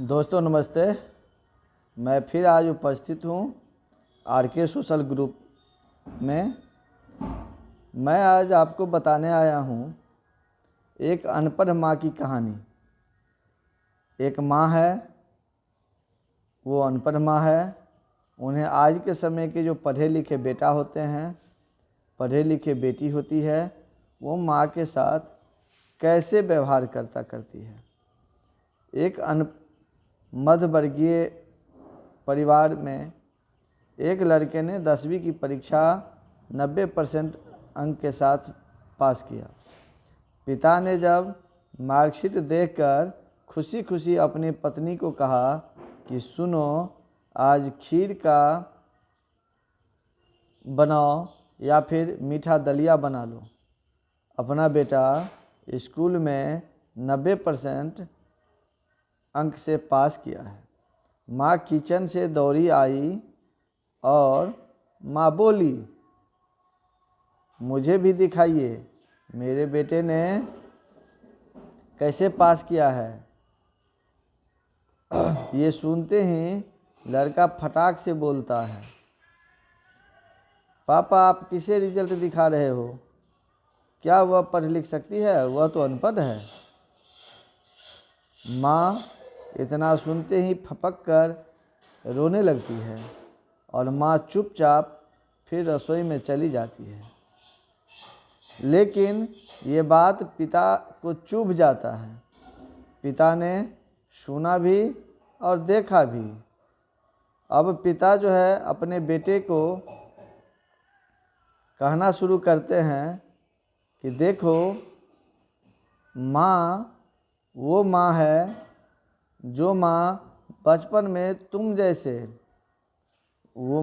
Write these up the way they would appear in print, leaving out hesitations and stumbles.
दोस्तों नमस्ते। मैं फिर आज उपस्थित हूँ आरके सोशल ग्रुप में। मैं आज आपको बताने आया हूँ एक अनपढ़ माँ की कहानी। एक माँ है, वो अनपढ़ माँ है। उन्हें आज के समय के जो पढ़े लिखे बेटा होते हैं, पढ़े लिखे बेटी होती है, वो माँ के साथ कैसे व्यवहार करती है। एक मध्यवर्गीय परिवार में एक लड़के ने 10वीं की परीक्षा 90% अंक के साथ पास किया। पिता ने जब मार्कशीट देखकर खुशी खुशी अपनी पत्नी को कहा कि सुनो, आज खीर का बनाओ या फिर मीठा दलिया बना लो। अपना बेटा स्कूल में 90% अंक से पास किया है। माँ किचन से दौड़ी आई और माँ बोली, मुझे भी दिखाइए मेरे बेटे ने कैसे पास किया है। ये सुनते ही लड़का फटाक से बोलता है, पापा आप किसे रिजल्ट दिखा रहे हो? क्या वह पढ़ लिख सकती है? वह तो अनपढ़ है। माँ इतना सुनते ही फपक कर रोने लगती है और माँ चुपचाप फिर रसोई में चली जाती है। लेकिन ये बात पिता को चुभ जाता है। पिता ने सुना भी और देखा भी। अब पिता जो है अपने बेटे को कहना शुरू करते हैं कि देखो, माँ वो माँ है जो माँ बचपन में तुम जैसे, वो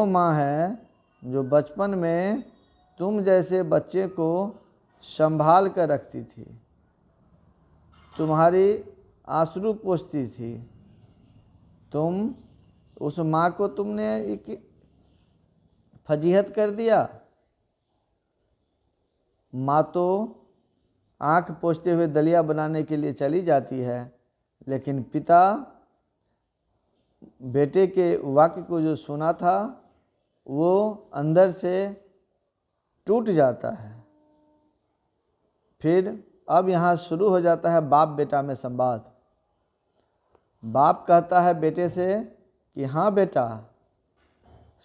माँ है जो बचपन में तुम जैसे बच्चे को संभाल कर रखती थी, तुम्हारी आंसू पोंछती थी। तुम उस माँ को तुमने एक फजीहत कर दिया। माँ तो आँख पोंछते हुए दलिया बनाने के लिए चली जाती है, लेकिन पिता बेटे के वाक्य को जो सुना था वो अंदर से टूट जाता है। फिर अब यहाँ शुरू हो जाता है बाप बेटा में संवाद। बाप कहता है बेटे से कि हाँ बेटा,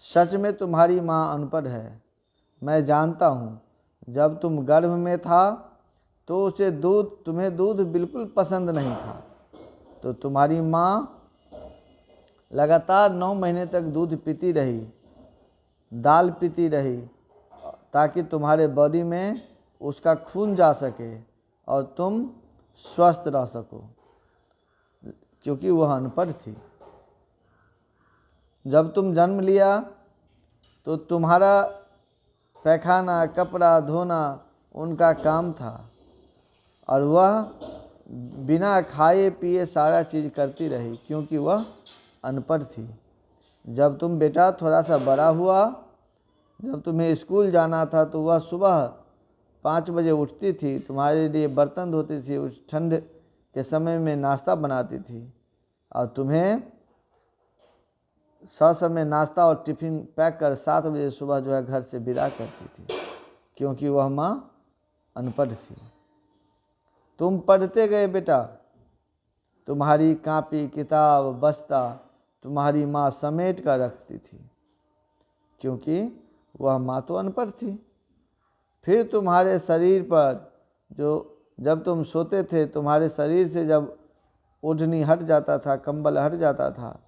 सच में तुम्हारी माँ अनपढ़ है। मैं जानता हूँ, जब तुम गर्भ में था तो तुम्हें दूध बिल्कुल पसंद नहीं था, तो तुम्हारी माँ लगातार 9 महीने तक दूध पीती रही, दाल पीती रही, ताकि तुम्हारे बॉडी में उसका खून जा सके और तुम स्वस्थ रह सको, क्योंकि वह अनपढ़ थी। जब तुम जन्म लिया तो तुम्हारा पैखाना कपड़ा धोना उनका काम था और वह बिना खाए पिए सारा चीज़ करती रही, क्योंकि वह अनपढ़ थी। जब तुम बेटा थोड़ा सा बड़ा हुआ, जब तुम्हें स्कूल जाना था, तो वह सुबह 5 बजे उठती थी, तुम्हारे लिए बर्तन धोती थी, उस ठंड के समय में नाश्ता बनाती थी और तुम्हें ससमय नाश्ता और टिफ़िन पैक कर 7 बजे सुबह जो है घर से विदा करती थी, क्योंकि वह माँ अनपढ़ थी। तुम पढ़ते गए बेटा, तुम्हारी कापी किताब बस्ता तुम्हारी माँ समेट कर रखती थी, क्योंकि वह माँ तो अनपढ़ थी। फिर तुम्हारे शरीर पर जब तुम सोते थे, तुम्हारे शरीर से जब ओढ़नी हट जाता था, कंबल हट जाता था,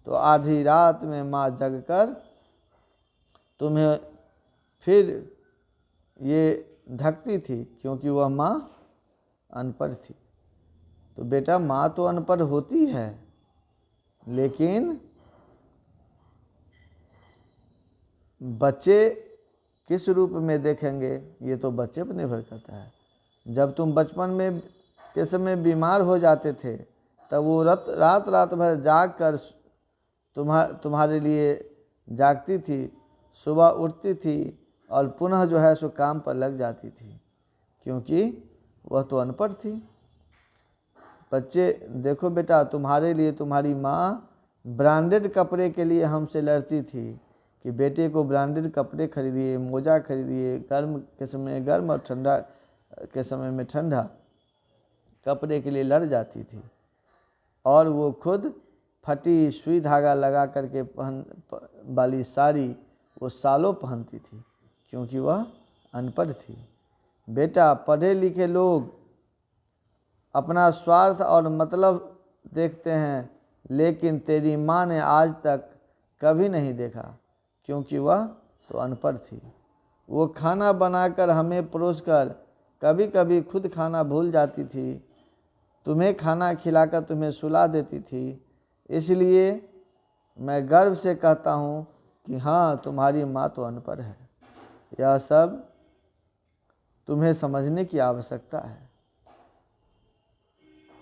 तो आधी रात में माँ जगकर तुम्हें फिर ये ढकती थी, क्योंकि वह माँ अनपढ़ थी। तो बेटा, माँ तो अनपढ़ होती है, लेकिन बच्चे किस रूप में देखेंगे ये तो बच्चे पर निर्भर करता है। जब तुम बचपन में के समय बीमार हो जाते थे, तब वो रात भर जाग कर तुम्हारे लिए जागती थी, सुबह उठती थी और पुनः जो है सो काम पर लग जाती थी, क्योंकि वह तो अनपढ़ थी। बच्चे देखो बेटा, तुम्हारे लिए तुम्हारी माँ ब्रांडेड कपड़े के लिए हमसे लड़ती थी कि बेटे को ब्रांडेड कपड़े खरीदिए, मोजा खरीदिए, गर्म के समय गर्म और ठंडा के समय में ठंडा कपड़े के लिए लड़ जाती थी। और वो खुद फटी सुई धागा लगा करके वाली साड़ी वो सालों पहनती थी, क्योंकि वह अनपढ़ थी। बेटा, पढ़े लिखे लोग अपना स्वार्थ और मतलब देखते हैं, लेकिन तेरी माँ ने आज तक कभी नहीं देखा, क्योंकि वह तो अनपढ़ थी। वो खाना बनाकर हमें परोसकर कभी कभी खुद खाना भूल जाती थी, तुम्हें खाना खिलाकर तुम्हें सुला देती थी। इसलिए मैं गर्व से कहता हूँ कि हाँ, तुम्हारी माँ तो अनपढ़ है। यह सब तुम्हें समझने की आवश्यकता है।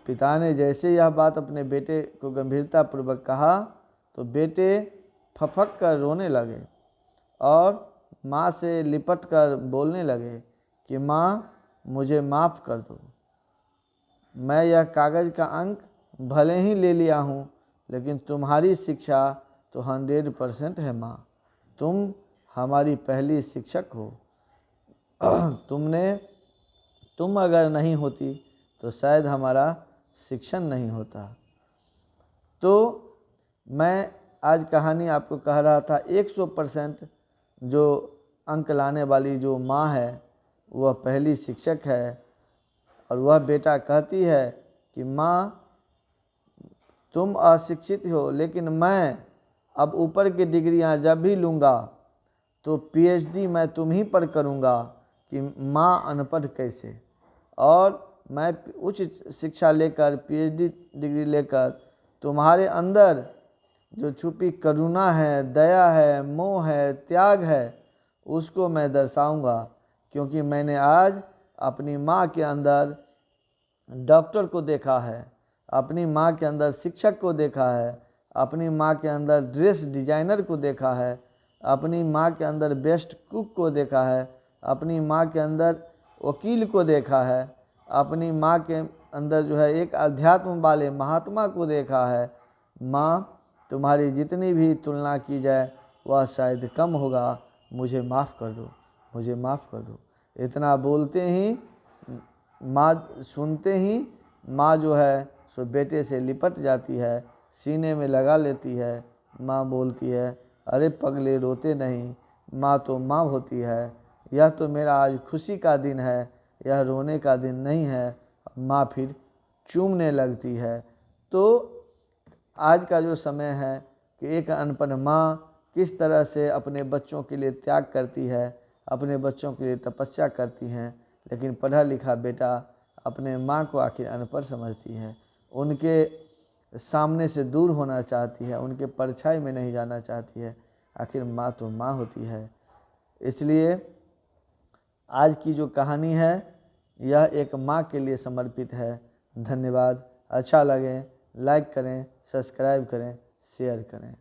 पिता ने जैसे यह बात अपने बेटे को गंभीरतापूर्वक कहा तो बेटे फपक कर रोने लगे और माँ से लिपट कर बोलने लगे कि माँ, मुझे माफ़ कर दो। मैं यह कागज़ का अंक भले ही ले लिया हूँ, लेकिन तुम्हारी शिक्षा तो 100% है माँ। तुम हमारी पहली शिक्षक हो। तुम अगर नहीं होती तो शायद हमारा शिक्षण नहीं होता। तो मैं आज कहानी आपको कह रहा था, 100% जो अंक लाने वाली जो माँ है वह पहली शिक्षक है। और वह बेटा कहती है कि माँ, तुम अशिक्षित हो, लेकिन मैं अब ऊपर की डिग्रियां जब भी लूँगा तो पीएचडी मैं तुम ही पर करूँगा कि माँ अनपढ़ कैसे। और मैं उच्च शिक्षा लेकर पीएचडी डिग्री लेकर तुम्हारे अंदर जो छुपी करुणा है, दया है, मोह है, त्याग है, उसको मैं दर्शाऊँगा। क्योंकि मैंने आज अपनी माँ के अंदर डॉक्टर को देखा है, अपनी माँ के अंदर शिक्षक को देखा है, अपनी माँ के अंदर ड्रेस डिजाइनर को देखा है, अपनी माँ के अंदर बेस्ट कुक को देखा है, अपनी माँ के अंदर वकील को देखा है, अपनी माँ के अंदर जो है एक अध्यात्म वाले महात्मा को देखा है। माँ, तुम्हारी जितनी भी तुलना की जाए वह शायद कम होगा। मुझे माफ़ कर दो, मुझे माफ़ कर दो। इतना बोलते ही माँ, सुनते ही माँ जो है सो बेटे से लिपट जाती है, सीने में लगा लेती है। माँ बोलती है, अरे पगले, रोते नहीं, माँ तो माँ होती है। यह तो मेरा आज खुशी का दिन है, यह रोने का दिन नहीं है। माँ फिर चूमने लगती है। तो आज का जो समय है कि एक अनपढ़ माँ किस तरह से अपने बच्चों के लिए त्याग करती है, अपने बच्चों के लिए तपस्या करती हैं, लेकिन पढ़ा लिखा बेटा अपने माँ को आखिर अनपढ़ समझती है, उनके सामने से दूर होना चाहती है, उनके परछाई में नहीं जाना चाहती है। आखिर माँ तो माँ होती है। इसलिए आज की जो कहानी है यह एक माँ के लिए समर्पित है। धन्यवाद। अच्छा लगे लाइक करें, सब्सक्राइब करें, शेयर करें।